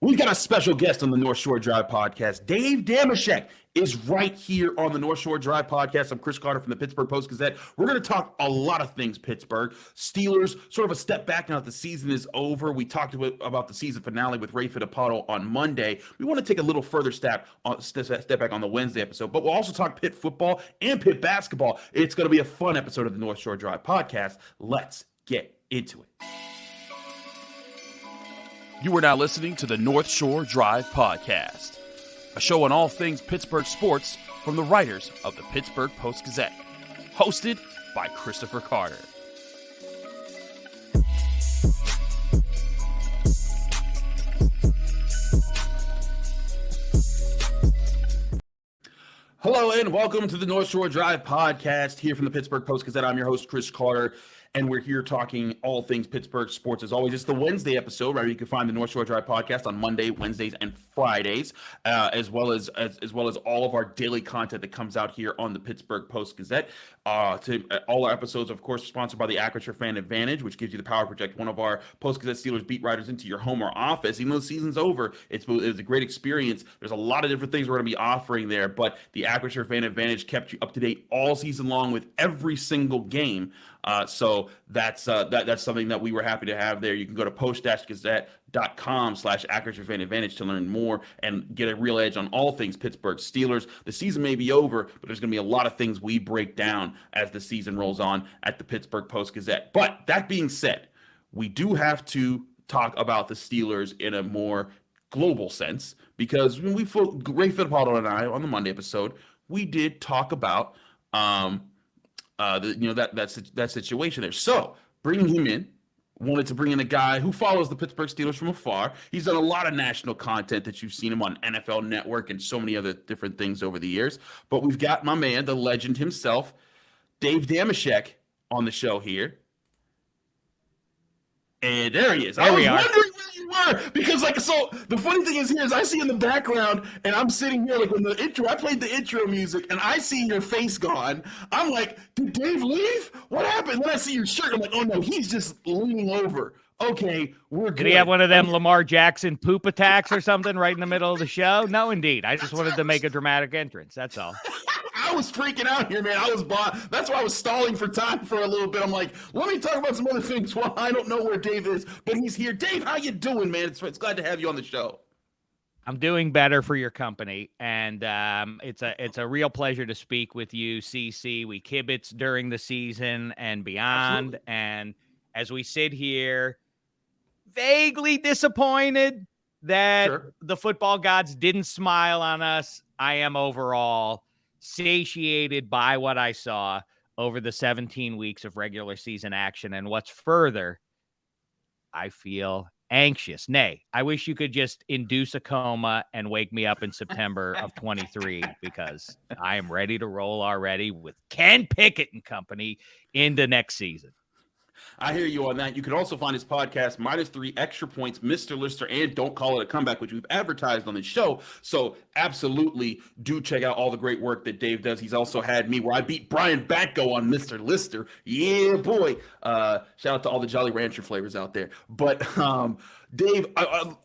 We've got a special guest on the North Shore Drive podcast. Dave Dameshek is right here on the North Shore Drive podcast. I'm Chris Carter from the Pittsburgh Post-Gazette. We're going to talk a lot of things Pittsburgh. Steelers, sort of a step back now that the season is over. We talked about the season finale with Ray Fittipaldo on Monday. We want to take a little further step back on the Wednesday episode, but we'll also talk Pitt football and Pitt basketball. It's going to be a fun episode of the North Shore Drive podcast. Let's get into it. You are now listening to the North Shore Drive Podcast, a show on all things Pittsburgh sports from the writers of the Pittsburgh Post-Gazette, hosted by Christopher Carter. Hello and welcome to the North Shore Drive Podcast here from the Pittsburgh Post-Gazette. I'm your host, Chris Carter. And we're here talking all things Pittsburgh sports. As always, it's the Wednesday episode, right? You can find the North Shore Drive podcast on Monday, Wednesdays, and Fridays, as well as all of our daily content that comes out here on the Pittsburgh Post-Gazette. All our episodes, of course, are sponsored by the Acrisure Fan Advantage, which gives you the power to project one of our Post-Gazette Steelers beat writers into your home or office. Even though the season's over, it was a great experience. There's a lot of different things we're going to be offering there, but the Acrisure Fan Advantage kept you up to date all season long with every single game. So that's something that we were happy to have there. You can go to post-gazette.com/Acrisure Fan Advantage to learn more and get a real edge on all things Pittsburgh Steelers. The season may be over, but there's going to be a lot of things we break down as the season rolls on at the Pittsburgh Post-Gazette. But that being said, we do have to talk about the Steelers in a more global sense, because when Ray Fittipaldo and I on the Monday episode, we did talk about that situation there. So bringing him in, wanted to bring in a guy who follows the Pittsburgh Steelers from afar. He's done a lot of national content that you've seen him on NFL Network and so many other different things over the years. But we've got my man, the legend himself, Dave Dameshek, on the show here. And there he is. I was wondering where you were, because so the funny thing is I see in the background, and I'm sitting here when the intro, I played the intro music, and I see your face gone. I'm like, did Dave leave? What happened? Then I see your shirt. I'm like, oh no, he's just leaning over. Okay, we're good. Did he have one of them Lamar Jackson poop attacks or something right in the middle of the show? No, indeed. I just wanted to make a dramatic entrance. That's all. I was freaking out here, man. That's why I was stalling for time for a little bit. I'm like, let me talk about some other things. Well, I don't know where Dave is, but he's here. Dave, how you doing, man? It's glad to have you on the show. I'm doing better for your company, and it's a real pleasure to speak with you, CC. We kibitz during the season and beyond, Absolutely. And as we sit here, vaguely disappointed that the football gods didn't smile on us. I am overall satiated by what I saw over the 17 weeks of regular season action. And what's further, I feel anxious. Nay, I wish you could just induce a coma and wake me up in September of 23, because I am ready to roll already with Ken Pickett and company into next season. I hear you on that. You can also find his podcast, -3 Extra Points, Mr. Lister, and Don't Call It a Comeback, which we've advertised on the show. So absolutely do check out all the great work that Dave does. He's also had me where I beat Brian Batko on Mr. Lister. Yeah, boy. Shout out to all the Jolly Rancher flavors out there. But Dave,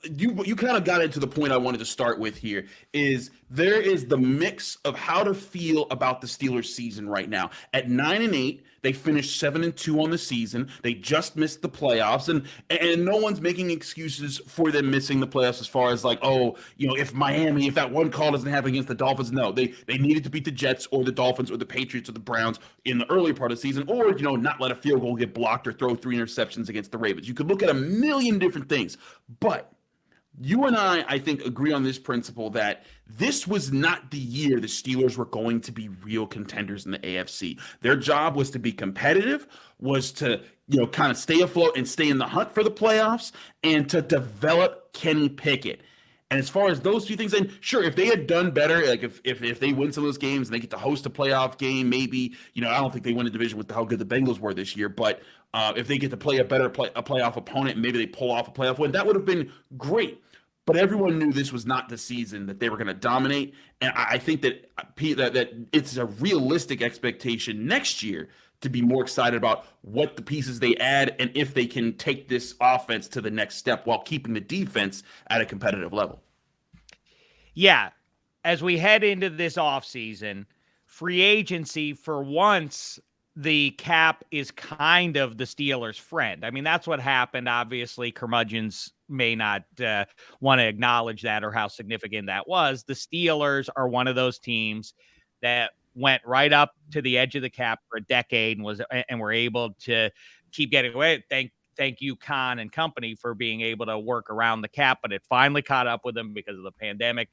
you kind of got into the point I wanted to start with here. Is there is the mix of how to feel about the Steelers season right now. At 9-8, they finished 7-2 on the season. They just missed the playoffs, and no one's making excuses for them missing the playoffs as far as if that one call doesn't happen against the Dolphins. No, they needed to beat the Jets or the Dolphins or the Patriots or the Browns in the earlier part of the season, or not let a field goal get blocked or throw 3 interceptions against the Ravens. You could look at a million different things, but you and I think, agree on this principle that this was not the year the Steelers were going to be real contenders in the AFC. Their job was to be competitive, was to, kind of stay afloat and stay in the hunt for the playoffs, and to develop Kenny Pickett. And as far as those two things, then sure, if they had done better, like if they win some of those games and they get to host a playoff game, maybe, I don't think they win a division with how good the Bengals were this year, but if they get to play a playoff opponent and maybe they pull off a playoff win, that would have been great. But everyone knew this was not the season that they were going to dominate. And I think that it's a realistic expectation next year to be more excited about what the pieces they add and if they can take this offense to the next step while keeping the defense at a competitive level. Yeah. As we head into this offseason, free agency, for once, the cap is kind of the Steelers' friend. I mean, that's what happened. Obviously, curmudgeons may not want to acknowledge that or how significant that was. The Steelers are one of those teams that went right up to the edge of the cap for a decade and were able to keep getting away. Thank you, Khan and company, for being able to work around the cap, but it finally caught up with them because of the pandemic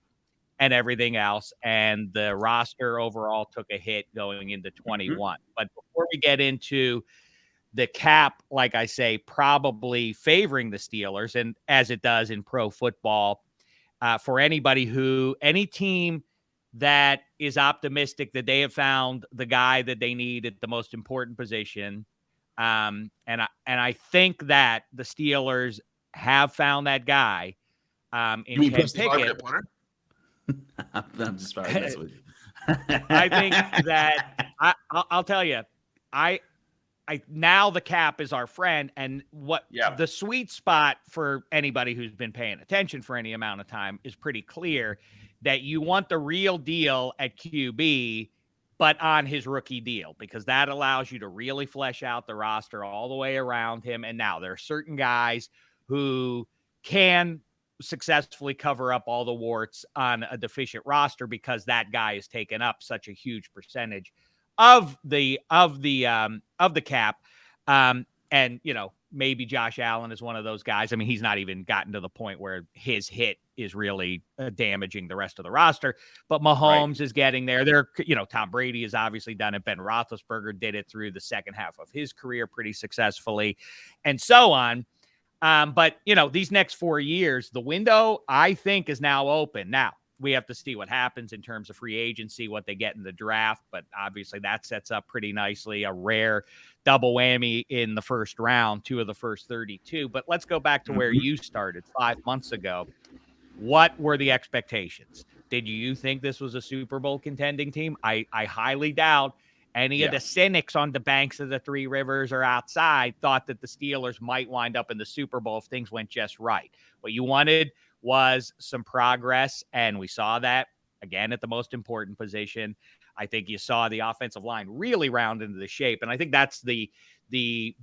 and everything else. And the roster overall took a hit going into 21. But before we get into the cap, like I say, probably favoring the Steelers, and as it does in pro football, for any team that is optimistic that they have found the guy that they need at the most important position. And I think that the Steelers have found that guy in Kenny Pickett. I'm just trying to mess with you. I think that I'll tell you, I now the cap is our friend, and the sweet spot for anybody who's been paying attention for any amount of time is pretty clear, that you want the real deal at QB, but on his rookie deal, because that allows you to really flesh out the roster all the way around him. And now there are certain guys who can successfully cover up all the warts on a deficient roster because that guy has taken up such a huge percentage of the cap. And maybe Josh Allen is one of those guys. I mean, he's not even gotten to the point where his hit is really damaging the rest of the roster, but Mahomes is getting there. Tom Brady has obviously done it. Ben Roethlisberger did it through the second half of his career pretty successfully, and so on. But these next 4 years, the window, I think, is now open. Now we have to see what happens in terms of free agency, what they get in the draft. But obviously that sets up pretty nicely a rare double whammy in the first round, 2 of the first 32. But let's go back to where you started 5 months ago. What were the expectations? Did you think this was a Super Bowl contending team? I highly doubt any of the cynics on the banks of the Three Rivers or outside thought that the Steelers might wind up in the Super Bowl if things went just right. What you wanted was some progress, and we saw that again at the most important position. I think you saw the offensive line really round into the shape, and I think that's the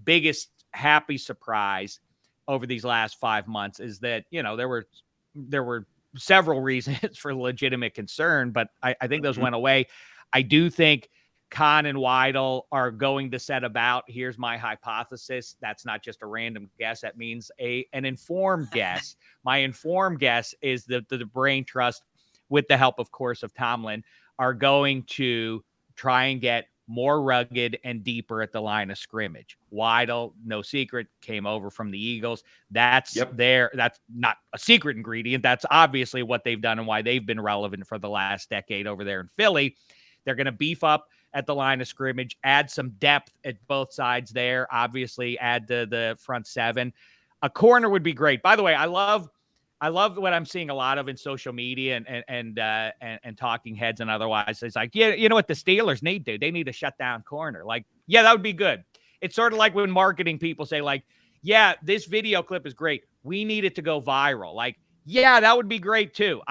biggest happy surprise over these last 5 months is that there were several reasons for legitimate concern, but I think those went away. I do think Khan and Weidl are going to set about. Here's my hypothesis. That's not just a random guess. That means an informed guess. My informed guess is that the brain trust, with the help, of course, of Tomlin, are going to try and get more rugged and deeper at the line of scrimmage. Weidl, no secret, came over from the Eagles. That's not a secret ingredient. That's obviously what they've done and why they've been relevant for the last decade over there in Philly. They're going to beef up at the line of scrimmage, add some depth at both sides there, obviously add to the front seven. A corner would be great. By the way, I love what I'm seeing a lot of in social media and talking heads and otherwise. It's like, you know what the Steelers need to? They need a shutdown corner. Like, yeah, that would be good. It's sort of like when marketing people say, like, yeah, this video clip is great. We need it to go viral. Like, yeah, that would be great too.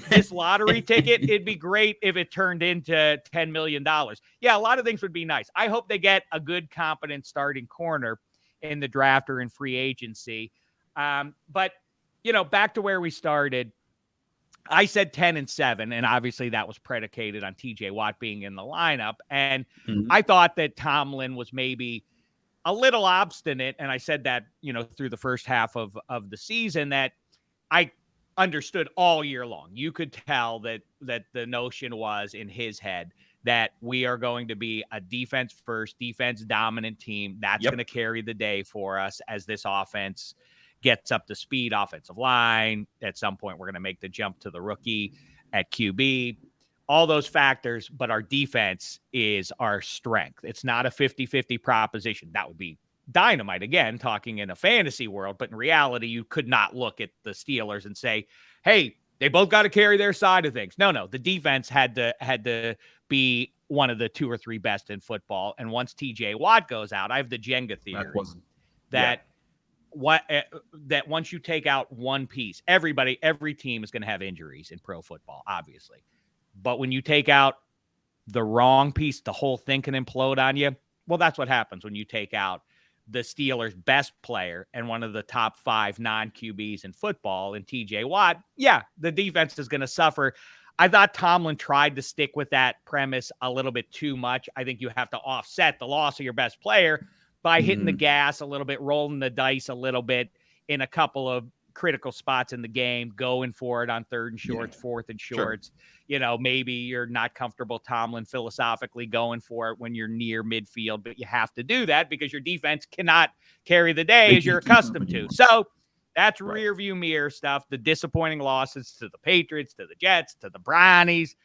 This lottery ticket, it'd be great if it turned into $10 million. Yeah, a lot of things would be nice. I hope they get a good, competent starting corner in the draft or in free agency. But back to where we started, I said 10-7, and obviously that was predicated on TJ Watt being in the lineup. And I thought that Tomlin was maybe a little obstinate, and I said that, through the first half of the season, that I understood all year long. You could tell that the notion was in his head that we are going to be a defense first, defense dominant team. That's going to carry the day for us as this offense gets up to speed. Offensive line, at some point, we're going to make the jump to the rookie at QB, all those factors. But our defense is our strength. It's not a 50-50 proposition. That would be dynamite, again, talking in a fantasy world, but in reality, you could not look at the Steelers and say, hey, they both got to carry their side of things. No, the defense had to be one of the 2 or 3 best in football. And once TJ Watt goes out, I have the Jenga theory that once you take out one piece, every team is going to have injuries in pro football, obviously. But when you take out the wrong piece, the whole thing can implode on you. Well, that's what happens when you take out the Steelers' best player and one of the top 5 non-QBs in football in TJ Watt. Yeah, the defense is going to suffer. I thought Tomlin tried to stick with that premise a little bit too much. I think you have to offset the loss of your best player by hitting the gas a little bit, rolling the dice a little bit in a couple of critical spots in the game, going for it on 3rd and shorts, 4th and shorts. Sure. Maybe you're not comfortable, Tomlin, philosophically going for it when you're near midfield, but you have to do that because your defense cannot carry the day as you're accustomed to. So that's rear view mirror stuff. The disappointing losses to the Patriots, to the Jets, to the Brownies,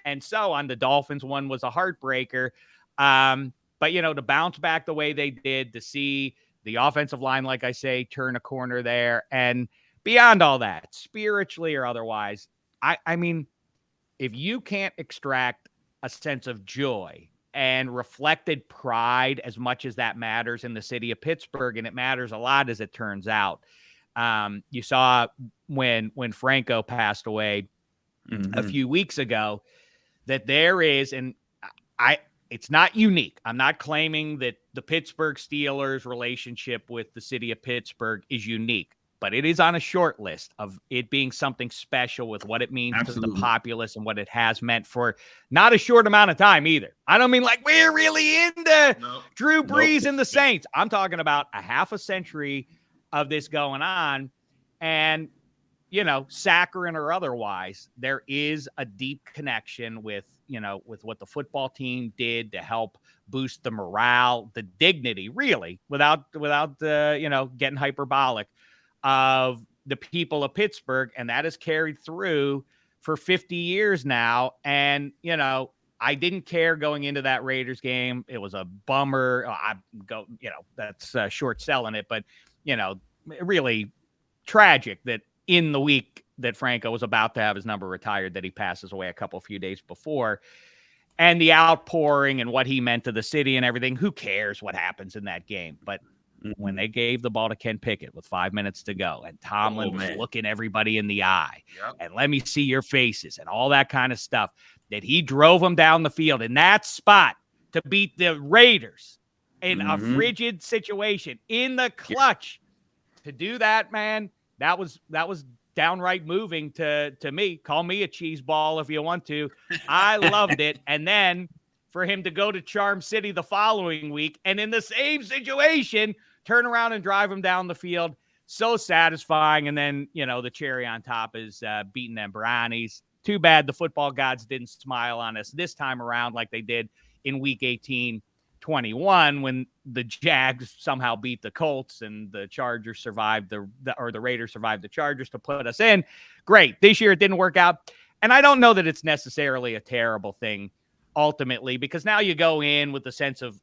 and so on. The Dolphins one was a heartbreaker. But, to bounce back the way they did, to see the offensive line, like I say, turn a corner there. And beyond all that, spiritually or otherwise, I mean, if you can't extract a sense of joy and reflected pride as much as that matters in the city of Pittsburgh, and it matters a lot as it turns out. You saw when Franco passed away a few weeks ago that there is, and it's not unique. I'm not claiming that the Pittsburgh Steelers relationship with the city of Pittsburgh is unique, but it is on a short list of it being something special with what it means to the populace and what it has meant for not a short amount of time either. I don't mean like we're really into Drew Brees and the Saints. I'm talking about a half a century of this going on. And, saccharine or otherwise, there is a deep connection with what the football team did to help boost the morale, the dignity, really, without getting hyperbolic, of the people of Pittsburgh. And that has carried through for 50 years now. And, I didn't care going into that Raiders game. It was a bummer. That's short selling it, but, really tragic that in the week that Franco was about to have his number retired, that he passes away a few days before. And the outpouring and what he meant to the city and everything, who cares what happens in that game? But when they gave the ball to Ken Pickett with 5 minutes to go and Tomlin was looking everybody in the eye and let me see your faces and all that kind of stuff, that he drove them down the field in that spot to beat the Raiders in a frigid situation in the clutch. To do that, man, that was downright moving to me. Call me a cheese ball if you want to. I loved it. And then for him to go to Charm City the following week and in the same situation, turn around and drive him down the field. So satisfying. And then, the cherry on top is beating them Brownies. Too bad the football gods didn't smile on us this time around like they did in week 18-21 when the Jags somehow beat the Colts and the Chargers survived the Raiders survived the Chargers to put us in. Great. This year it didn't work out. And I don't know that it's necessarily a terrible thing ultimately, because now you go in with a sense of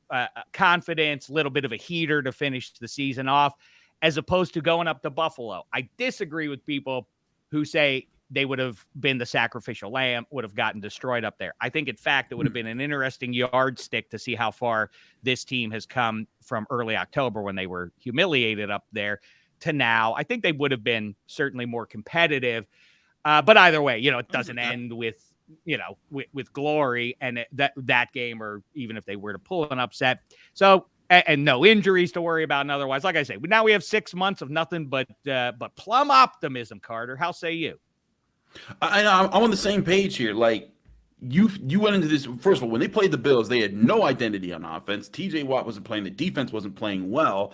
confidence, a little bit of a heater to finish the season off, as opposed to going up to Buffalo. I disagree with people who say they would have been the sacrificial lamb, would have gotten destroyed up there. I think, in fact, it would have been an interesting yardstick to see how far this team has come from early October when they were humiliated up there to now. I think they would have been certainly more competitive. But either way, it doesn't end with glory and that game, or even if they were to pull an upset. So, and no injuries to worry about and otherwise. Like I say, now we have 6 months of nothing but plum optimism, Carter. How say you? I'm on the same page here. Like you went into this, first of all, when they played the Bills, they had no identity on offense. TJ Watt wasn't playing. The defense wasn't playing well.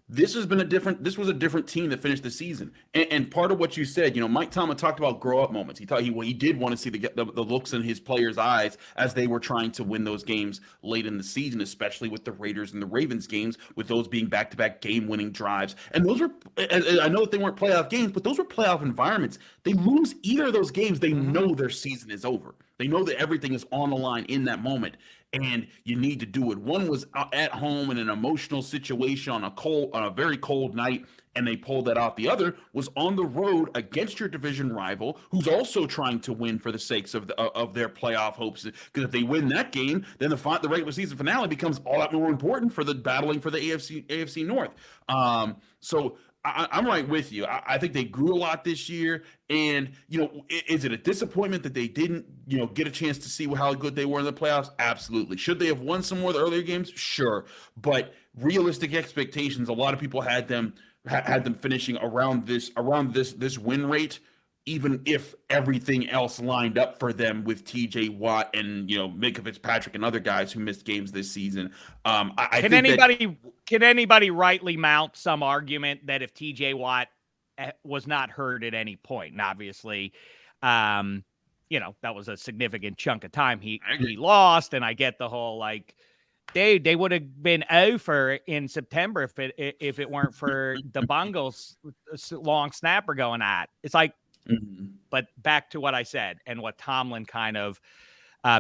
This was a different team that finished the season. And part of what you said, Mike Tomlin talked about grow up moments. He thought he did want to see the looks in his players' eyes as they were trying to win those games late in the season, especially with the Raiders and the Ravens games, with those being back-to-back game-winning drives. And those were, I know that they weren't playoff games, but those were playoff environments. They lose either of those games, they know their season is over. They know that everything is on the line in that moment. and you need to do it. One was at home in an emotional situation on a very cold night, and they pulled that off. The other was on the road against your division rival, who's also trying to win for the sakes of their playoff hopes. Because if they win that game, then the regular season finale becomes all that more important for the battling for the AFC North. So I'm right with you. I think they grew a lot this year, and is it a disappointment that they didn't get a chance to see how good they were in the playoffs? Absolutely. Should they have won some more of the earlier games? Sure, but realistic expectations. A lot of people had them finishing around this win rate, even if everything else lined up for them with TJ Watt and Minka Fitzpatrick and other guys who missed games this season. Can anybody rightly mount some argument that if TJ Watt was not hurt at any point, and obviously, that was a significant chunk of time he lost, and I get the whole they would have been over in September if it weren't for the Bungles long snapper going at. It's like, but back to what I said and what Tomlin kind of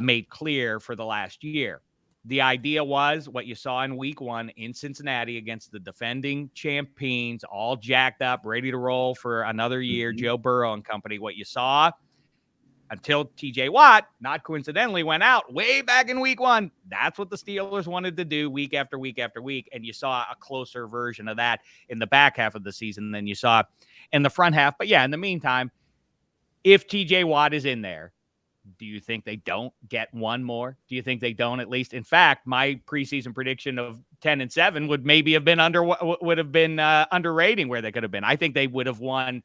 made clear for the last year. The idea was what you saw in week 1 in Cincinnati against the defending champions, all jacked up, ready to roll for another year, Joe Burrow and company. What you saw until TJ Watt, not coincidentally, went out way back in week 1. That's what the Steelers wanted to do week after week after week. And you saw a closer version of that in the back half of the season than you saw in the front half. But yeah, in the meantime, if TJ Watt is in there, do you think they don't get one more? Do you think they don't at least? In fact, my preseason prediction of 10-7 would maybe have been underrating where they could have been. I think they would have won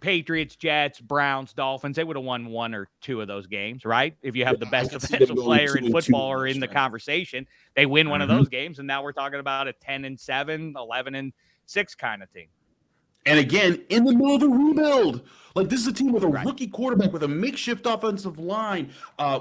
Patriots, Jets, Browns, Dolphins. They would have won 1 or 2 of those games, right? If you have the best defensive player in football or in the conversation, they win one of those games. And now we're talking about a 10-7, 11-6 kind of team. And again, in the middle of a rebuild. Like, this is a team with a rookie quarterback, with a makeshift offensive line,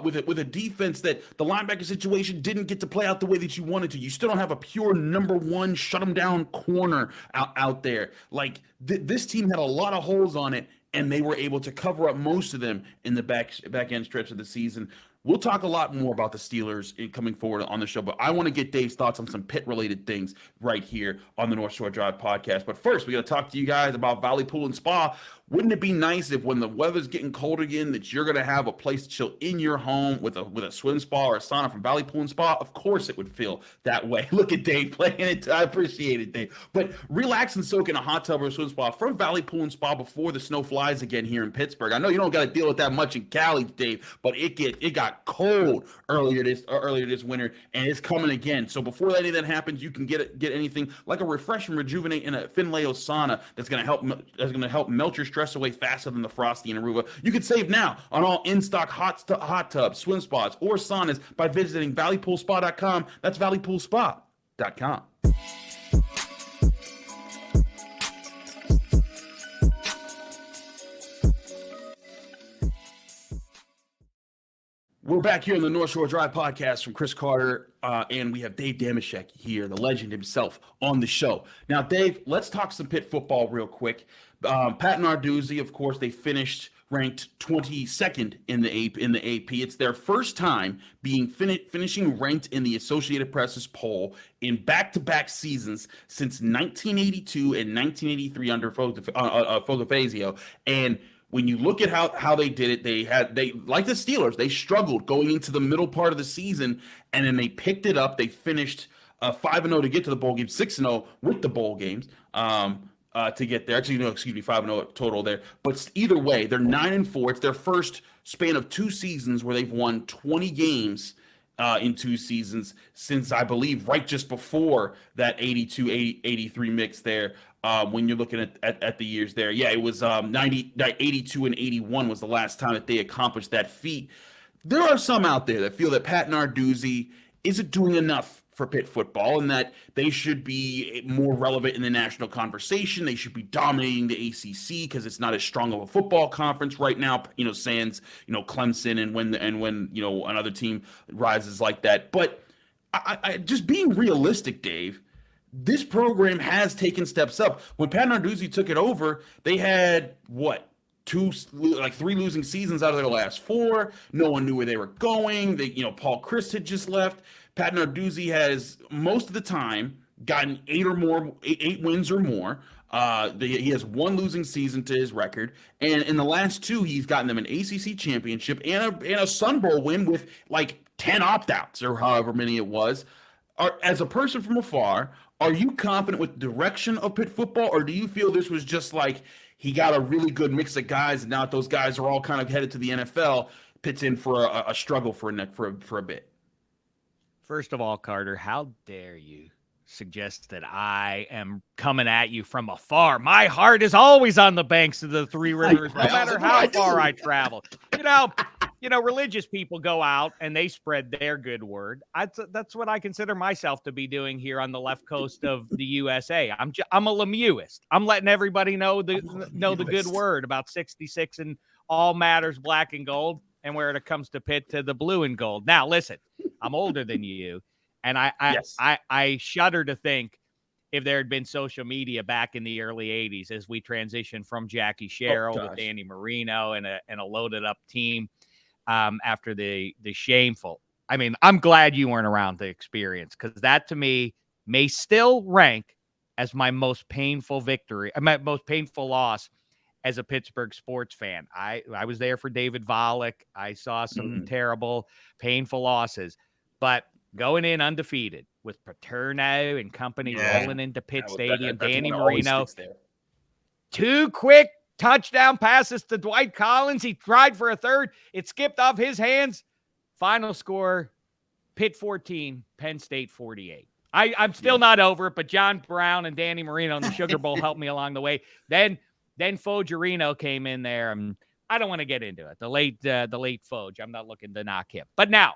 with a defense that the linebacker situation didn't get to play out the way that you wanted to. You still don't have a pure number 1 shut them down corner out there. Like, this team had a lot of holes on it, and they were able to cover up most of them in the back end stretch of the season. We'll talk a lot more about the Steelers coming forward on the show, but I want to get Dave's thoughts on some Pitt-related things right here on the North Shore Drive podcast. But first, we got to talk to you guys about Valley Pool and Spa. Wouldn't it be nice if when the weather's getting cold again that you're going to have a place to chill in your home with a swim spa or a sauna from Valley Pool and Spa? Of course it would feel that way. Look at Dave playing it. I appreciate it, Dave. But relax and soak in a hot tub or a swim spa from Valley Pool and Spa before the snow flies again here in Pittsburgh. I know you don't got to deal with that much in Cali, Dave, but it got cold earlier this winter, and it's coming again. So before any of that happens, you can get anything like a refresh and rejuvenate in a Finleo sauna that's going to help melt your stress away faster than the Frosty in Aruba. You can save now on all in-stock hot tubs, swim spas, or saunas by visiting valleypoolspa.com. That's valleypoolspa.com. We're back here on the North Shore Drive podcast from Chris Carter, and we have Dave Dameshek here, the legend himself, on the show. Now, Dave, let's talk some Pitt football real quick. Pat Narduzzi, of course, they finished ranked 22nd in the AP. It's their first time being finishing ranked in the Associated Press's poll in back-to-back seasons since 1982 and 1983 under Fogafazio. And when you look at how they did it, they like the Steelers, they struggled going into the middle part of the season, and then they picked it up. They finished 5-0 to get to the bowl game, 6-0 with the bowl games to get there. Actually, no, excuse me, 5-0 total there. But either way, they're 9-4. It's their first span of 2 seasons where they've won 20 games in 2 seasons since, I believe, right just before that 82-83 mix there. When you're looking at the years there. Yeah, it was 82 and 81 was the last time that they accomplished that feat. There are some out there that feel that Pat Narduzzi isn't doing enough for Pitt football and that they should be more relevant in the national conversation. They should be dominating the ACC because it's not as strong of a football conference right now, sans, Clemson and when another team rises like that. But I just being realistic, Dave, this program has taken steps up. When Pat Narduzzi took it over, they had three losing seasons out of their last four. No one knew where they were going. Paul Chryst had just left. Pat Narduzzi has most of the time gotten eight wins or more. He has one losing season to his record, and in the last two, he's gotten them an ACC championship and a Sun Bowl win with like 10 opt-outs or however many it was. As a person from afar, are you confident with the direction of Pitt football, or do you feel this was just like he got a really good mix of guys, and now that those guys are all kind of headed to the NFL, Pitt's in for a struggle for a bit? First of all, Carter, how dare you suggest that I am coming at you from afar? My heart is always on the banks of the Three Rivers, no matter how far I travel. Religious people go out and they spread their good word. That's what I consider myself to be doing here on the left coast of the USA. I'm a Lemieuxist. I'm letting everybody know the good word about 66 and all matters black and gold, and where it comes to Pitt, to the blue and gold. Now, listen, I'm older than you, and I shudder to think if there had been social media back in the early 80s as we transitioned from Jackie Sherrill with Danny Marino and a loaded up team after the shameful. I mean, I'm glad you weren't around the experience, because that to me may still rank as my most painful my most painful loss as a Pittsburgh sports fan. I was there for David Volek. I saw some terrible, painful losses, but going in undefeated with Paterno and company rolling into Pitt Stadium, Danny Marino, two quick touchdown passes to Dwight Collins. He tried for a third. It skipped off his hands. Final score, Pitt 14, Penn State 48. I'm still not over it, but John Brown and Danny Marino in the Sugar Bowl helped me along the way. Then Fogerino came in there. I don't want to get into it. The late Foge. I'm not looking to knock him. But now,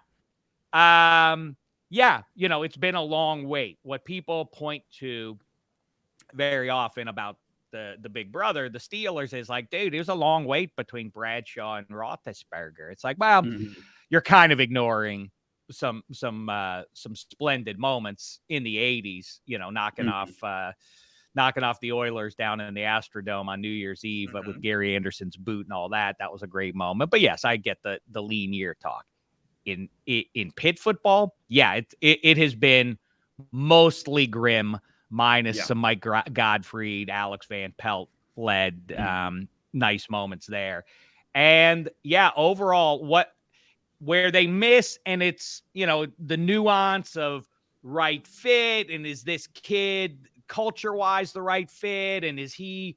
it's been a long wait. What people point to very often about the big brother, the Steelers, is like, dude, there's a long wait between Bradshaw and Roethlisberger. It's like, well, you're kind of ignoring some splendid moments in the 80s, knocking off the Oilers down in the Astrodome on New Year's Eve with Gary Anderson's boot and all that. That was a great moment. But yes, I get the lean year talk. In Pitt football, it has been mostly grim, minus some Mike Gottfried, Alex Van Pelt led nice moments there. And overall, where they miss, and it's, the nuance of right fit, and is this kid culture-wise the right fit, and is he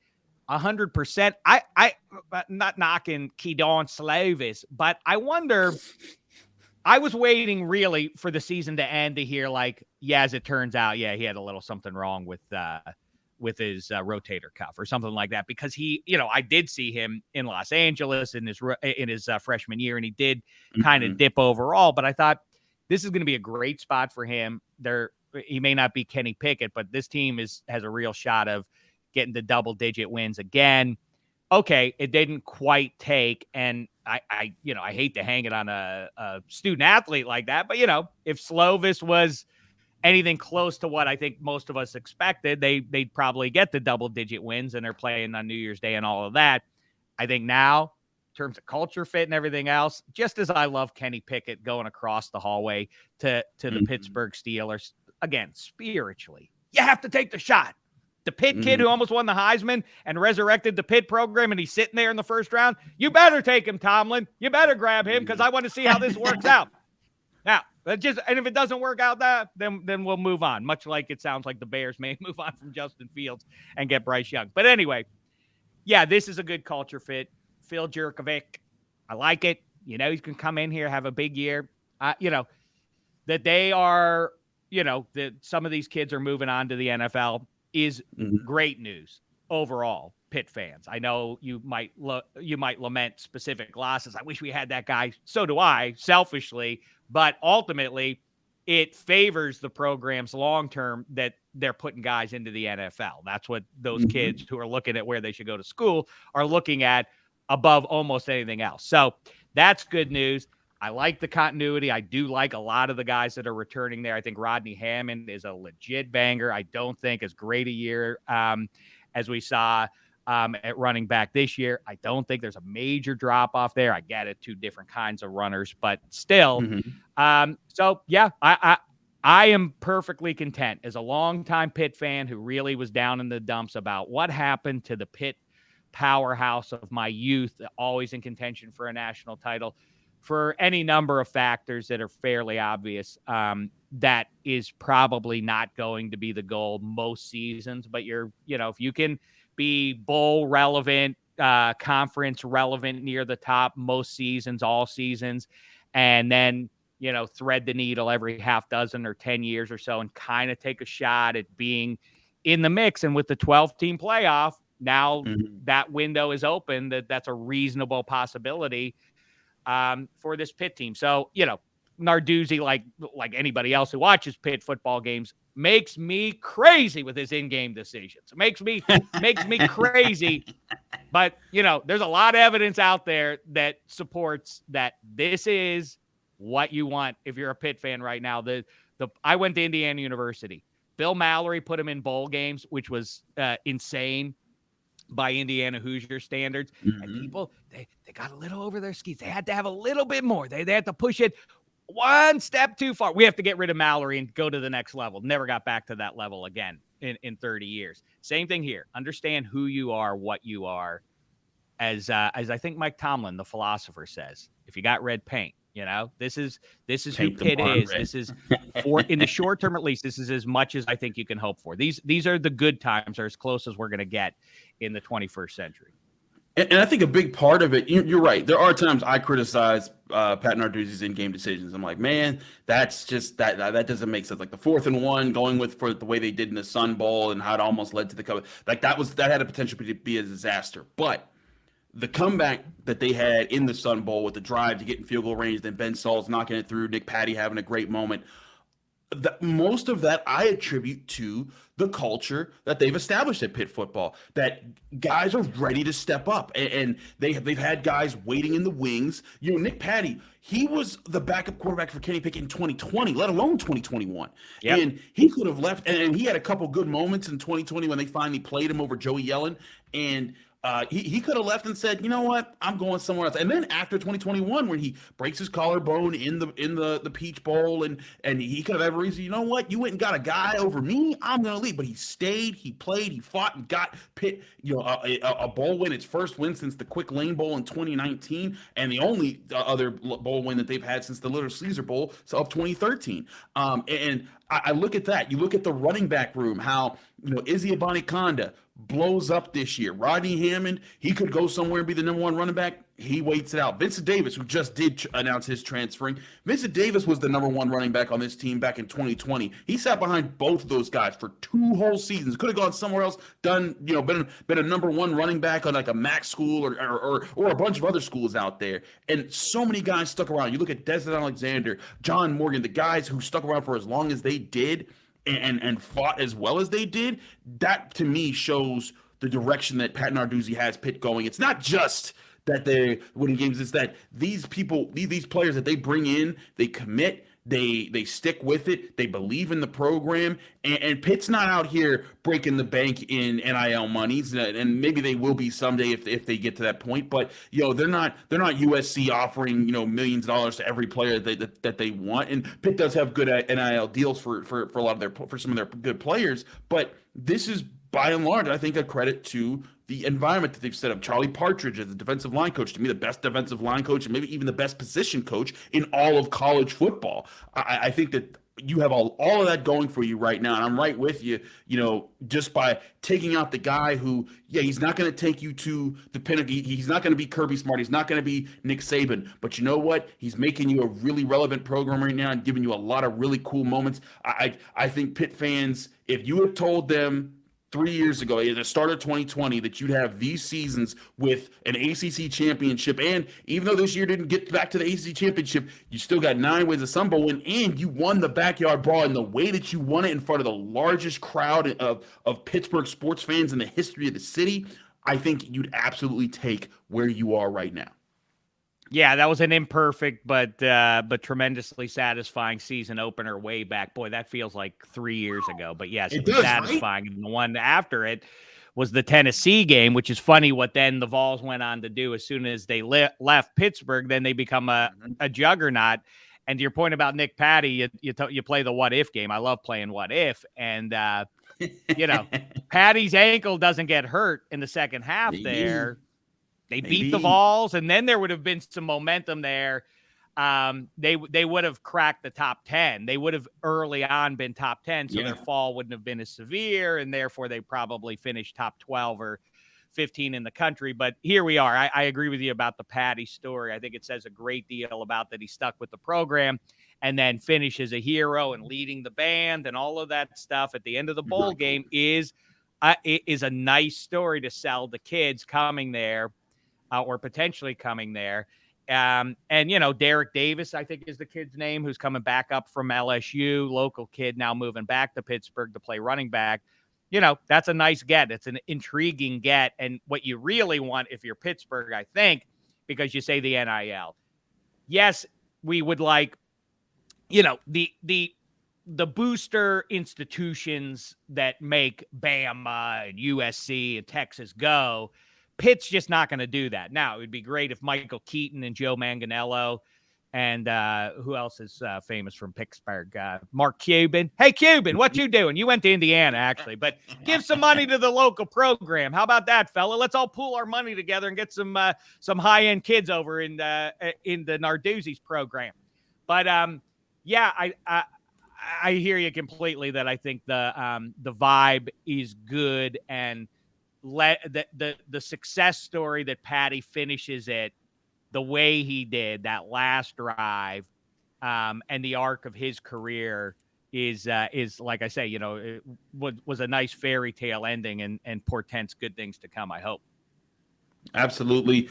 100%? I not knocking Keydon Slovis, but I wonder. I was waiting really for the season to end to hear, like, as it turns out, he had a little something wrong with his rotator cuff or something like that, because he, I did see him in Los Angeles in his freshman year, and he did kind of dip overall, but I thought this is going to be a great spot for him. He may not be Kenny Pickett, but this team has a real shot of getting to double-digit wins again. Okay, it didn't quite take, and I hate to hang it on a student athlete like that, but if Slovis was anything close to what I think most of us expected, they'd probably get the double-digit wins, and they're playing on New Year's Day and all of that. I think now, in terms of culture fit and everything else, just as I love Kenny Pickett going across the hallway to the Pittsburgh Steelers, again, spiritually, you have to take the shot. The Pitt kid who almost won the Heisman and resurrected the Pitt program, and he's sitting there in the first round. You better take him, Tomlin. You better grab him, because I want to see how this works out. Now, and if it doesn't work out, then we'll move on. Much like it sounds like the Bears may move on from Justin Fields and get Bryce Young. But anyway, this is a good culture fit. Phil Jurkovic, I like it. He's going to come in here, have a big year. That they are, that some of these kids are moving on to the NFL is great news overall, Pitt fans. I know you might lament specific losses. I wish we had that guy. So do I, selfishly. But ultimately, it favors the programs long-term that they're putting guys into the NFL. That's what those kids who are looking at where they should go to school are looking at above almost anything else. So that's good news. I like the continuity. I do like a lot of the guys that are returning there. I think Rodney Hammond is a legit banger. I don't think as great a year as we saw at running back this year. I don't think there's a major drop off there. I get it, two different kinds of runners, but still. So yeah, I am perfectly content as a longtime Pitt fan who really was down in the dumps about what happened to the Pitt powerhouse of my youth, always in contention for a national title, for any number of factors that are fairly obvious. That is probably not going to be the goal most seasons, but if you can be bowl relevant, conference relevant near the top most seasons, all seasons, and then thread the needle every half dozen or 10 years or so and kind of take a shot at being in the mix. And with the 12-team playoff, now that window is open, that's a reasonable possibility for this Pitt team. So, Narduzzi, like anybody else who watches Pitt football games, makes me crazy with his in-game decisions. It makes me crazy. But, there's a lot of evidence out there that supports that this is what you want if you're a Pitt fan right now. I went to Indiana University. Bill Mallory put him in bowl games, which was insane by Indiana Hoosier standards. And people, they got a little over their skis. They had to have a little bit more. They had to push it one step too far. We have to get rid of Mallory and go to the next level. Never got back to that level again in 30 years. Same thing here. Understand who you are, what you are. As I think Mike Tomlin, the philosopher, says, if you got red paint, this is who Pitt is. Red. This is in the short term, at least, this is as much as I think you can hope for. These are the good times, are as close as we're going to get in the 21st century. And I think a big part of it, you're right. There are times I criticize Pat Narduzzi's in-game decisions. I'm like, man, that's just that doesn't make sense. Like the 4th and 1 going for the way they did in the Sun Bowl and how it almost led to the cover. Like that had a potential to be a disaster. But the comeback that they had in the Sun Bowl with the drive to get in field goal range, then Ben Saul's knocking it through, Nick Patty having a great moment. Most of that I attribute to the culture that they've established at Pitt football, that guys are ready to step up, and they've had guys waiting in the wings. Nick Patty, he was the backup quarterback for Kenny Pickett in 2020, let alone 2021. Yep. And he could have left, and he had a couple good moments in 2020 when they finally played him over Joey Yellen, and he could have left and said, you know what, I'm going somewhere else. And then after 2021, when he breaks his collarbone in the Peach Bowl, and he could have every reason, you know what, you went and got a guy over me, I'm going to leave. But he stayed, he played, he fought, and got Pitt, a bowl win, its first win since the Quick Lane Bowl in 2019, and the only other bowl win that they've had since the Little Caesar Bowl of 2013. And I look at that. You look at the running back room, how Izzy Abanikanda blows up this year. Rodney Hammond, he could go somewhere and be the number one running back. He waits it out. Vincent Davis, who just did announce his transferring. Vincent Davis was the number one running back on this team back in 2020. He sat behind both of those guys for 2 whole seasons. Could have gone somewhere else, done, been a number one running back on like a MAC school or a bunch of other schools out there. And so many guys stuck around. You look at Desmond Alexander, John Morgan, the guys who stuck around for as long as they did and fought as well as they did. That to me shows the direction that Pat Narduzzi has Pitt going. It's not just that they're winning games, it's that these people, these players that they bring in, they commit, they stick with it, they believe in the program, and Pitt's not out here breaking the bank in NIL monies, and maybe they will be someday if they get to that point. But they're not USC offering millions of dollars to every player that they want, and Pitt does have good NIL deals for a lot of for some of their good players. But this is by and large, I think, a credit to the environment that they've set up. Charlie Partridge as the defensive line coach, to me, the best defensive line coach, and maybe even the best position coach in all of college football. I think that you have all of that going for you right now, and I'm right with you, just by taking out the guy who, he's not going to take you to the pinnacle. He's not going to be Kirby Smart. He's not going to be Nick Saban. But you know what? He's making you a really relevant program right now and giving you a lot of really cool moments. I think Pitt fans, if you had told them 3 years ago, at the start of 2020, that you'd have these seasons with an ACC championship, and even though this year didn't get back to the ACC championship, you still got 9 wins, a Sun Bowl win, and you won the backyard brawl in the way that you won it in front of the largest crowd of Pittsburgh sports fans in the history of the city. I think you'd absolutely take where you are right now. Yeah, that was an imperfect but tremendously satisfying season opener way back. Boy, that feels like 3 years ago. But yes, it was satisfying. Right? And the one after it was the Tennessee game, which is funny what then the Vols went on to do as soon as they left Pittsburgh. Then they become a juggernaut. And to your point about Nick Patty, you play the what if game. I love playing what if. And, Patty's ankle doesn't get hurt in the second half there. They beat the Vols, and then there would have been some momentum there. They would have cracked the top 10. They would have early on been top 10, so their fall wouldn't have been as severe, and therefore they probably finished top 12 or 15 in the country. But here we are. I agree with you about the Patty story. I think it says a great deal about that he stuck with the program and then finishes a hero and leading the band and all of that stuff at the end of the bowl game is a nice story to sell to kids coming there or potentially coming there. And, Derek Davis, I think is the kid's name, who's coming back up from LSU, local kid now moving back to Pittsburgh to play running back. That's a nice get. It's an intriguing get. And what you really want if you're Pittsburgh, I think, because you say the NIL. Yes, we would like, the booster institutions that make Bama and USC and Texas go. Pitt's just not going to do that. Now, it would be great if Michael Keaton and Joe Manganiello and who else is famous from Pittsburgh? Mark Cuban. Hey, Cuban, what you doing? You went to Indiana, actually, but give some money to the local program. How about that, fella? Let's all pool our money together and get some high-end kids over in the Narduzzi's program. But, I hear you completely that I think the vibe is good, and the success story that Patty finishes it the way he did that last drive, and the arc of his career is like I say, it was a nice fairy tale ending and portends good things to come, I hope. Absolutely.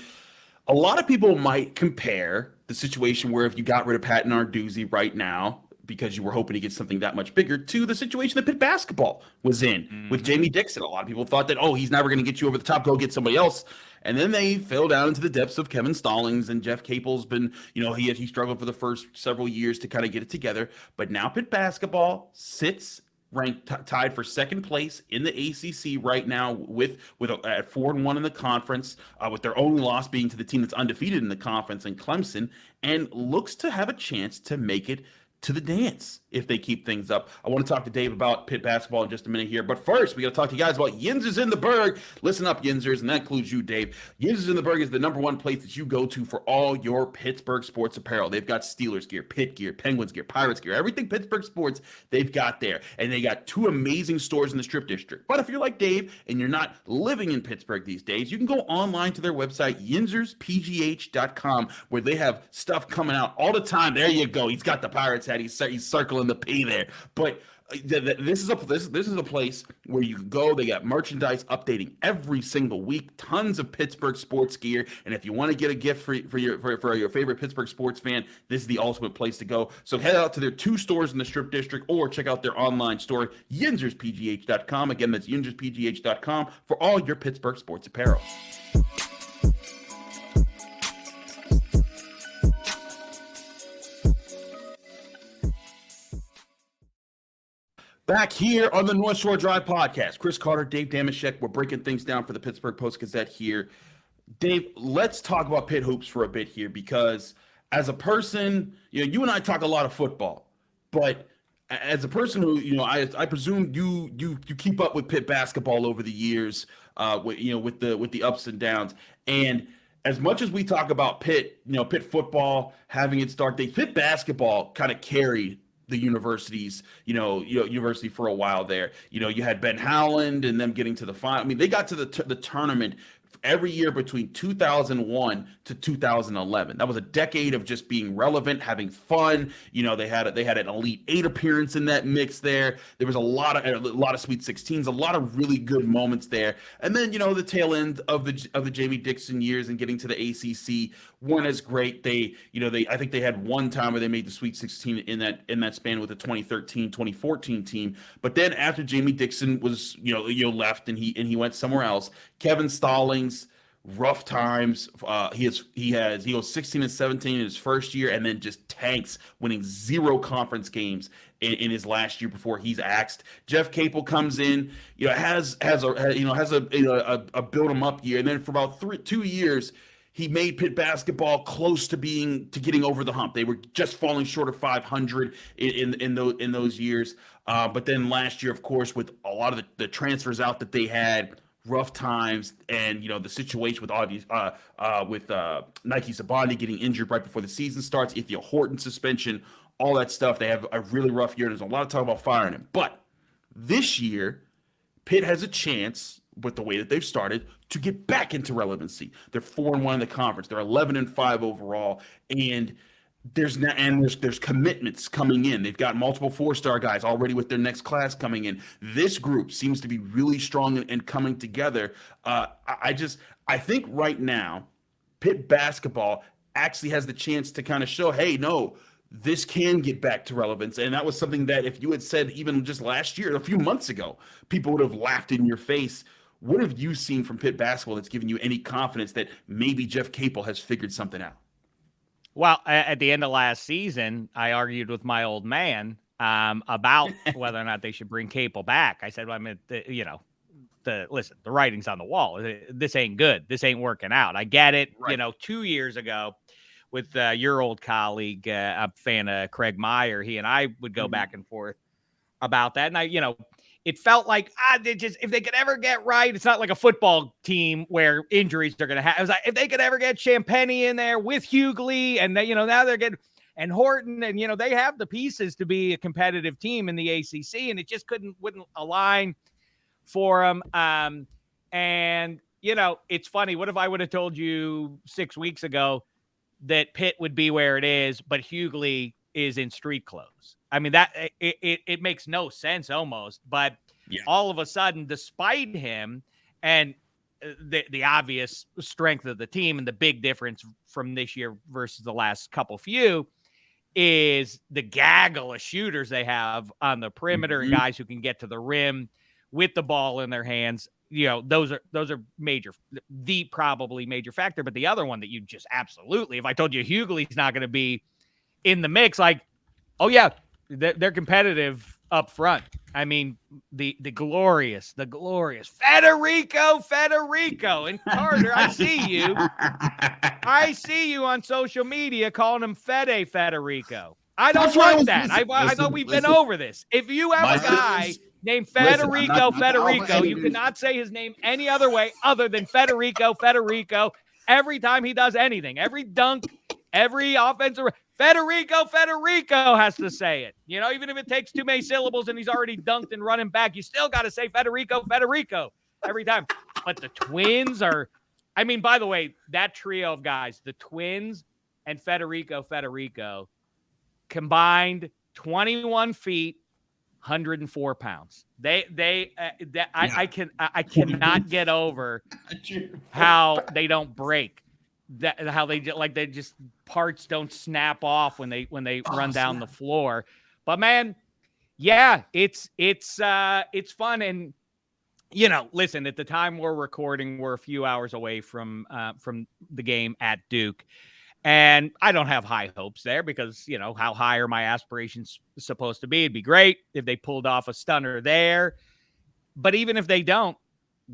A lot of people might compare the situation where if you got rid of Pat Narduzzi right now, because you were hoping to get something that much bigger, to the situation that Pitt basketball was in with Jamie Dixon. A lot of people thought that, he's never going to get you over the top, go get somebody else. And then they fell down into the depths of Kevin Stallings, and Jeff Capel's been, he struggled for the first several years to kind of get it together. But now Pitt basketball sits ranked tied for second place in the ACC right now with at 4-1 in the conference, with their only loss being to the team that's undefeated in the conference in Clemson, and looks to have a chance to make it to the dance if they keep things up. I want to talk to Dave about Pitt basketball in just a minute here. But first, we got to talk to you guys about Yinzers in the Berg. Listen up, Yinzers, and that includes you, Dave. Yinzers in the Berg is the number one place that you go to for all your Pittsburgh sports apparel. They've got Steelers gear, Pitt gear, Penguins gear, Pirates gear, everything Pittsburgh sports they've got there. And they got two amazing stores in the Strip District. But if you're like Dave and you're not living in Pittsburgh these days, you can go online to their website, yinzerspgh.com, where they have stuff coming out all the time. There you go. He's got the Pirates hat. He's circling the P there. But this is a place where you can go. They got merchandise updating every single week. Tons of Pittsburgh sports gear. And if you want to get a gift for your favorite Pittsburgh sports fan, this is the ultimate place to go. So head out to their two stores in the Strip District or check out their online store, yinzerspgh.com. Again, that's yinzerspgh.com for all your Pittsburgh sports apparel. Back here on the North Shore Drive podcast, Chris Carter, Dave Dameshek. We're breaking things down for the Pittsburgh Post-Gazette here. Dave, let's talk about Pitt hoops for a bit here, because as a person, you and I talk a lot of football, but as a person who, I presume you keep up with Pitt basketball over the years, with the ups and downs. And as much as we talk about Pitt, Pitt football having its dark days, Pitt basketball kind of carried the universities, university for a while there. You had Ben Howland and them getting to the final. I mean, they got to the tournament every year between 2001 to 2011. That was a decade of just being relevant, having fun. They had an Elite Eight appearance in that mix there. There was a lot of Sweet 16s, a lot of really good moments there. And then the tail end of the Jamie Dixon years and getting to the ACC weren't as great. I think they had one time where they made the Sweet 16 in that span with the 2013-2014 team. But then after Jamie Dixon was left and he went somewhere else, Kevin Stallings rough times. He goes 16-17 in his first year, and then just tanks, winning 0 conference games in his last year before he's axed. Jeff Capel comes in, has a build him up year, and then for about 2 years, he made Pitt basketball close to getting over the hump. They were just falling short of 500 in those years. But then last year, of course, with a lot of the transfers out that they had, rough times, and the situation with Nike Sabathia getting injured right before the season starts, Ithia Horton suspension, all that stuff. They have a really rough year. There's a lot of talk about firing him. But this year, Pitt has a chance, with the way that they've started, to get back into relevancy. They're 4-1 in the conference. They're 11-5 overall, and there's commitments coming in. They've got multiple 4-star guys already with their next class coming in. This group seems to be really strong and coming together. I think right now, Pitt basketball actually has the chance to kind of show, hey, no, this can get back to relevance. And that was something that if you had said even just last year, a few months ago, people would have laughed in your face. What have you seen from Pitt basketball that's given you any confidence that maybe Jeff Capel has figured something out? Well, at the end of last season, I argued with my old man about whether or not they should bring Capel back. I said, well, I mean, listen, the writing's on the wall. This ain't good. This ain't working out. I get it. Right. 2 years ago, with your old colleague, a fan of Craig Meyer, he and I would go back and forth about that. And it felt like if they could ever get right, it's not like a football team where injuries are going to happen. It was like if they could ever get Champagny in there with Hughley, and now they're getting and Horton, and they have the pieces to be a competitive team in the ACC, and it just wouldn't align for them. And it's funny. What if I would have told you 6 weeks ago that Pitt would be where it is, but Hughley is in street clothes? I mean, that it makes no sense almost, but all of a sudden, despite him and the obvious strength of the team, and the big difference from this year versus the last few is the gaggle of shooters they have on the perimeter and guys who can get to the rim with the ball in their hands. Those are major, probably major factor. But the other one that you just absolutely, if I told you Hughley's not going to be in the mix, like, oh yeah, they're competitive up front. I mean, the glorious Federico and Carter. I see you on social media calling him Federico. I don't like that. I thought we've been over this. If you have a guy named Federico, you cannot say his name any other way other than Federico. Every time he does anything, every dunk, every offensive, Federico has to say it. Even if it takes too many syllables and he's already dunked and running back, you still got to say Federico every time. But the Twins are, by the way, that trio of guys, the Twins and Federico, combined 21 feet, 104 pounds. I cannot get over how they don't break. How they just parts don't snap off when they run down the floor. But man, yeah, it's fun. And listen, at the time we're recording, we're a few hours away from the game at Duke, and I don't have high hopes there because how high are my aspirations supposed to be? It'd be great if they pulled off a stunner there, but even if they don't,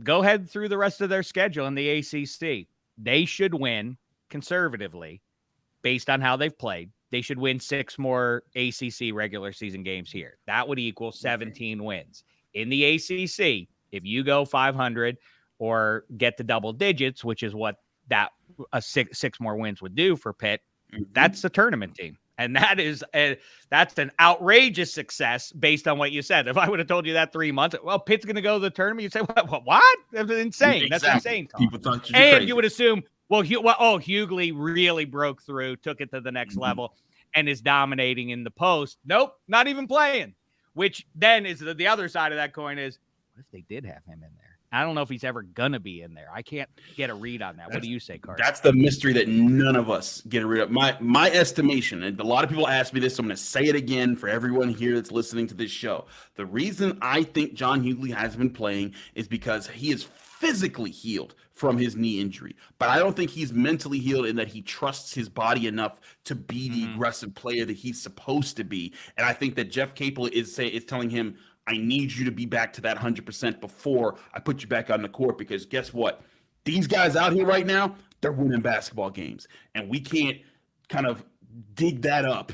go ahead through the rest of their schedule in the ACC. They should win conservatively based on how they've played. They should win 6 more ACC regular season games here. That would equal 17 wins. In the ACC, if you go 500 or get to double digits, which is what that six more wins would do for Pitt, that's the tournament team. And that's an outrageous success based on what you said. If I would have told you that 3 months, well, Pitt's going to go to the tournament, you'd say, what? That's insane. Exactly. That's insane talk. People thought you would assume, Hughley really broke through, took it to the next level, and is dominating in the post. Nope, not even playing. Which then is the other side of that coin is, what if they did have him in there? I don't know if he's ever going to be in there. I can't get a read on that. What do you say, Carter? That's the mystery that none of us get a read of. My estimation, and a lot of people ask me this, so I'm going to say it again for everyone here that's listening to this show. The reason I think John Hughley has been playing is because he is physically healed from his knee injury, but I don't think he's mentally healed in that he trusts his body enough to be the aggressive player that he's supposed to be. And I think that Jeff Capel is telling him, I need you to be back to that 100% before I put you back on the court, because guess what? These guys out here right now, they're winning basketball games, and we can't kind of dig that up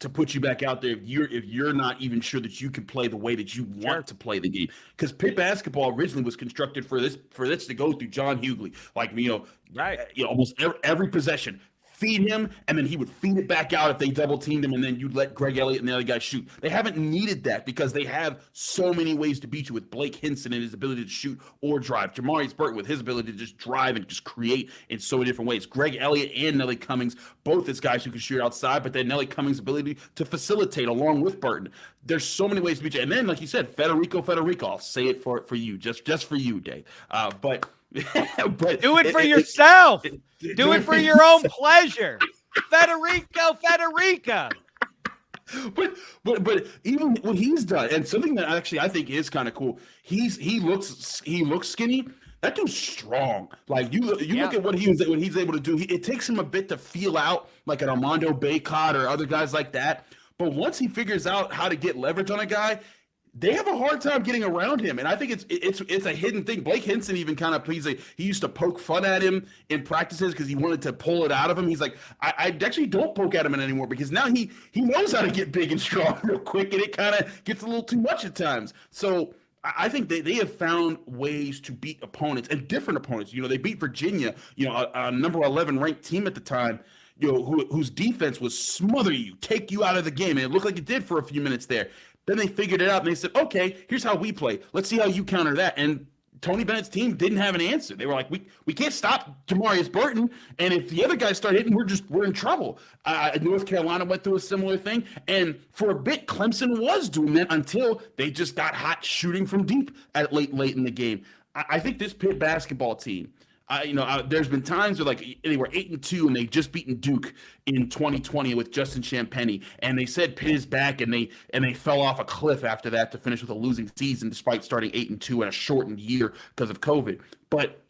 to put you back out there if you're not even sure that you can play the way that you want to play the game. Because Pitt basketball originally was constructed for this to go through John Hughley, like almost every possession. Feed him, and then he would feed it back out if they double teamed him, and then you'd let Greg Elliott and the other guys shoot. They haven't needed that because they have so many ways to beat you with Blake Hinson and his ability to shoot or drive. Jamarius Burton with his ability to just drive and just create in so many different ways. Greg Elliott and Nelly Cummings, both as guys who can shoot outside, but then Nelly Cummings' ability to facilitate along with Burton. There's so many ways to beat you. And then, like you said, Federico, I'll say it for you, just for you, Dave. But do it for yourself. Do it for your own pleasure. Federico. But even what he's done, and something that actually I think is kind of cool, he looks skinny. That dude's strong. Like you look at what he's able to do. It takes him a bit to feel out like an Armando Bacot or other guys like that. But once he figures out how to get leverage on a guy, they have a hard time getting around him, and I think it's a hidden thing. Blake Hinson even kind of he used to poke fun at him in practices because he wanted to pull it out of him. He's like, I actually don't poke at him anymore because now he knows how to get big and strong real quick, and it kind of gets a little too much at times. So I think they have found ways to beat opponents and different opponents. They beat Virginia, a number 11 ranked team at the time, whose defense was smother you, take you out of the game, and it looked like it did for a few minutes there. Then they figured it out, and they said, okay, here's how we play. Let's see how you counter that. And Tony Bennett's team didn't have an answer. They were like, we can't stop Jamarius Burton, and if the other guys start hitting, we're in trouble. North Carolina went through a similar thing, and for a bit, Clemson was doing that until they just got hot shooting from deep at late in the game. I think this Pitt basketball team, there's been times where they were 8-2 and they just beaten Duke in 2020 with Justin Champagnie, and they said Pitt is back, and they fell off a cliff after that to finish with a losing season despite starting 8-2 in a shortened year because of COVID. But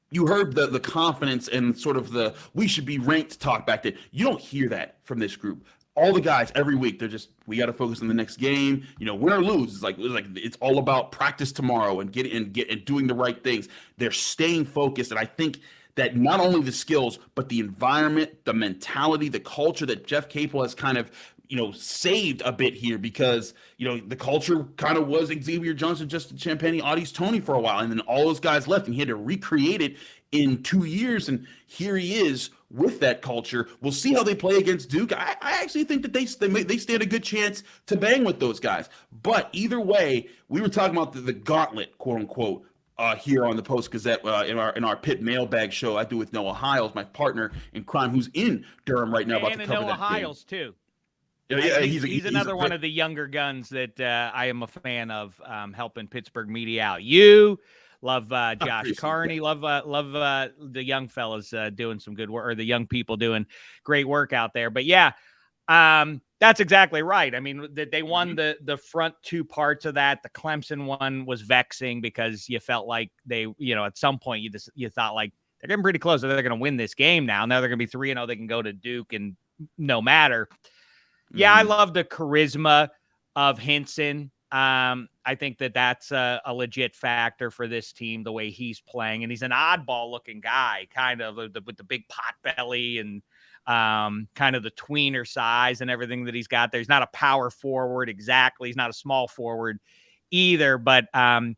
you heard the confidence and sort of the we should be ranked talk back then. You don't hear that from this group. All the guys every week, they're just, we got to focus on the next game. Win or lose, it's all about practice tomorrow and doing the right things. They're staying focused, and I think that not only the skills, but the environment, the mentality, the culture that Jeff Capel has kind of saved a bit here, because the culture kind of was Xavier Johnson, Justin Champagnie, Audie's Tony for a while, and then all those guys left, and he had to recreate it in 2 years, and here he is with that culture. We'll see how they play against Duke. I actually think that they stand a good chance to bang with those guys. But either way, we were talking about the gauntlet, quote unquote, here on the Post-Gazette in our Pitt mailbag show I do with Noah Hiles, my partner in crime, who's in Durham right now, about to cover Noah that Hiles game. Too. Yeah, he's another one of the younger guns that I am a fan of, helping Pittsburgh media out. You love Josh Carney, love the young fellas doing some good work, or the young people doing great work out there. But yeah, that's exactly right. I mean, they won the front two parts of that. The Clemson one was vexing because you felt like they, at some point you thought like they're getting pretty close. They're going to win this game now. Now they're going to be 3-0. They can go to Duke and no matter. Yeah, I love the charisma of Hinson. I think that's a legit factor for this team, the way he's playing. And he's an oddball looking guy, kind of with the big pot belly and kind of the tweener size and everything that he's got there. He's not a power forward exactly. He's not a small forward either. But I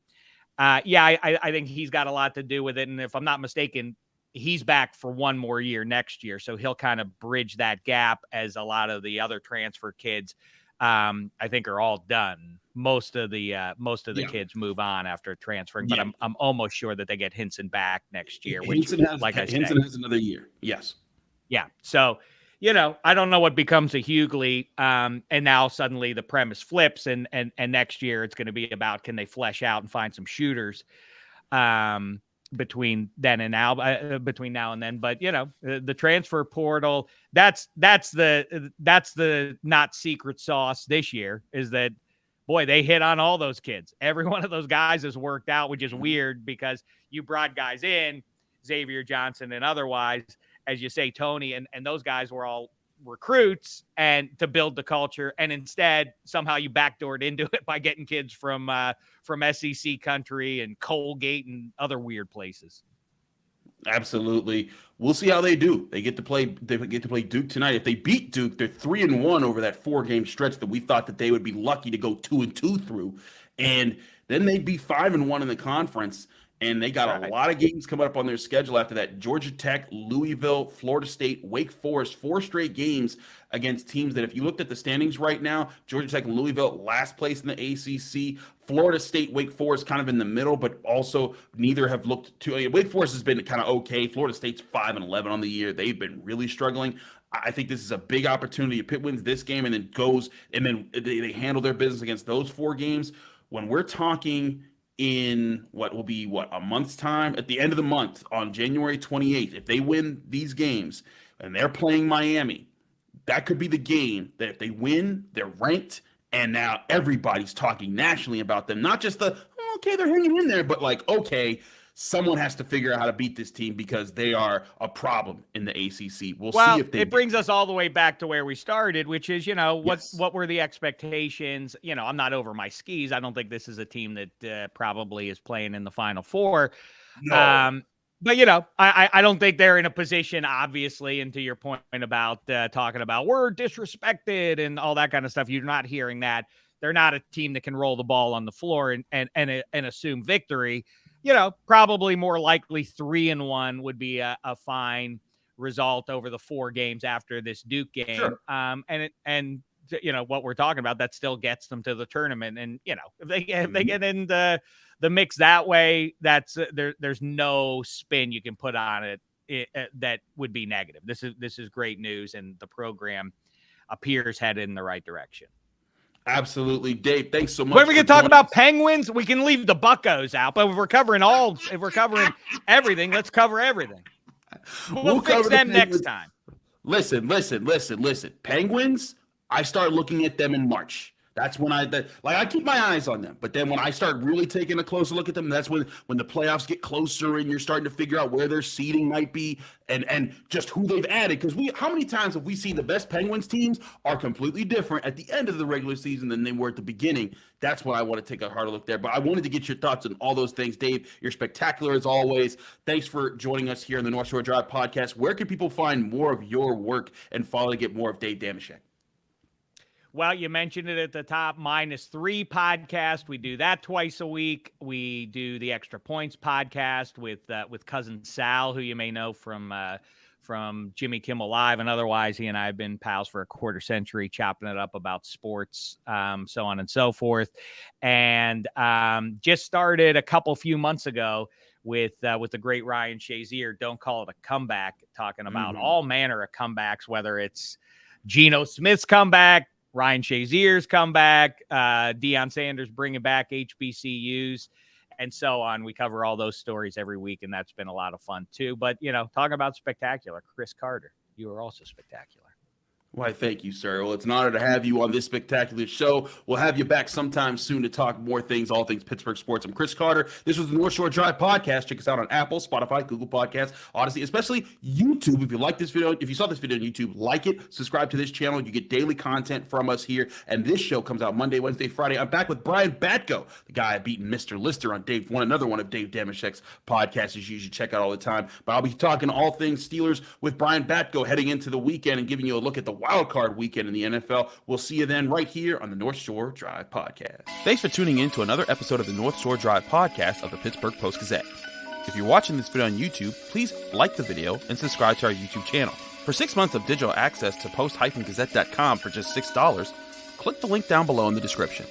think he's got a lot to do with it. And if I'm not mistaken, he's back for one more year next year. So he'll kind of bridge that gap, as a lot of the other transfer kids, I think, are all done. Most of the kids move on after transferring, but I'm almost sure that they get Hinson back next year. Hinson has another year. Yes. Yeah. So, I don't know what becomes of Hughley. And now suddenly the premise flips, and next year it's going to be about, can they flesh out and find some shooters between now and then. But the transfer portal, that's the not secret sauce this year, is that boy, they hit on all those kids. Every one of those guys has worked out, which is weird because you brought guys in, Xavier Johnson and otherwise, as you say, Tony, and those guys were all recruits and to build the culture. And instead, somehow you backdoored into it by getting kids from SEC country and Colgate and other weird places. Absolutely. We'll see how they do. They get to play Duke tonight. If they beat Duke, they're 3-1 over that 4-game stretch that we thought that they would be lucky to go 2-2 through. And then they'd be 5-1 in the conference. And they got a lot of games coming up on their schedule after that. Georgia Tech, Louisville, Florida State, Wake Forest, 4 straight games against teams that if you looked at the standings right now, Georgia Tech and Louisville last place in the ACC. Florida State, Wake Forest kind of in the middle, but also neither have looked too. Wake Forest has been kind of okay. Florida State's 5-11 on the year. They've been really struggling. I think this is a big opportunity. Pitt wins this game and then goes, and then they handle their business against those 4 games. When we're talking in what will be a month's time, at the end of the month on January 28th, if they win these games and they're playing Miami, that could be the game that if they win, they're ranked, and now everybody's talking nationally about them. Not just okay, they're hanging in there, but like, okay, someone has to figure out how to beat this team because they are a problem in the ACC. We'll see if they. It brings us all the way back to where we started, which is, what were the expectations? I'm not over my skis. I don't think this is a team that probably is playing in the Final Four. No. But, I don't think they're in a position, obviously, and to your point about talking about we're disrespected and all that kind of stuff. You're not hearing that. They're not a team that can roll the ball on the floor and assume victory. Probably more likely 3-1 would be a fine result over the 4 games after this Duke game. Sure. And what we're talking about, that still gets them to the tournament. And, if they get in the mix that way, that's there's no spin you can put on it that would be negative. This is great news, and the program appears headed in the right direction. Absolutely. Dave, thanks so much. When we can talk about Penguins, we can leave the Buccos out, but if we're covering everything, let's cover everything. We'll fix them next time. Listen. Penguins, I start looking at them in March. That's when I keep my eyes on them. But then when I start really taking a closer look at them, that's when the playoffs get closer and you're starting to figure out where their seeding might be and just who they've added. Because how many times have we seen the best Penguins teams are completely different at the end of the regular season than they were at the beginning? That's when I want to take a harder look there. But I wanted to get your thoughts on all those things. Dave, you're spectacular as always. Thanks for joining us here on the North Shore Drive podcast. Where can people find more of your work and follow to get more of Dave Dameshek? Well, you mentioned it at the top, -3 podcast. We do that twice a week. We do the Extra Points podcast with cousin Sal, who you may know from Jimmy Kimmel Live and otherwise. He and I have been pals for a quarter century, chopping it up about sports, so on and so forth. And just started a few months ago with the great Ryan Shazier. Don't call it a comeback, talking about all manner of comebacks, whether it's Geno Smith's comeback, Ryan Shazier's comeback, Deion Sanders bringing back HBCUs, and so on. We cover all those stories every week, and that's been a lot of fun too. But, talking about spectacular, Chris Carter, you are also spectacular. Why, thank you, sir. Well, it's an honor to have you on this spectacular show. We'll have you back sometime soon to talk more things, all things Pittsburgh sports. I'm Chris Carter. This was the North Shore Drive podcast. Check us out on Apple, Spotify, Google Podcasts, Odyssey, especially YouTube. If you like this video, if you saw this video on YouTube, like it, subscribe to this channel. You get daily content from us here. And this show comes out Monday, Wednesday, Friday. I'm back with Brian Batko, the guy beating Mr. Lister on another one of Dave Dameshek's podcasts you usually check out all the time. But I'll be talking all things Steelers with Brian Batko heading into the weekend and giving you a look at the wild card weekend in the NFL. We'll see you then right here on the North Shore Drive podcast. Thanks for tuning in to another episode of the North Shore Drive podcast of the Pittsburgh Post-Gazette. If you're watching this video on YouTube, please like the video and subscribe to our YouTube channel. For 6 months of digital access to post-gazette.com for just $6, click the link down below in the description.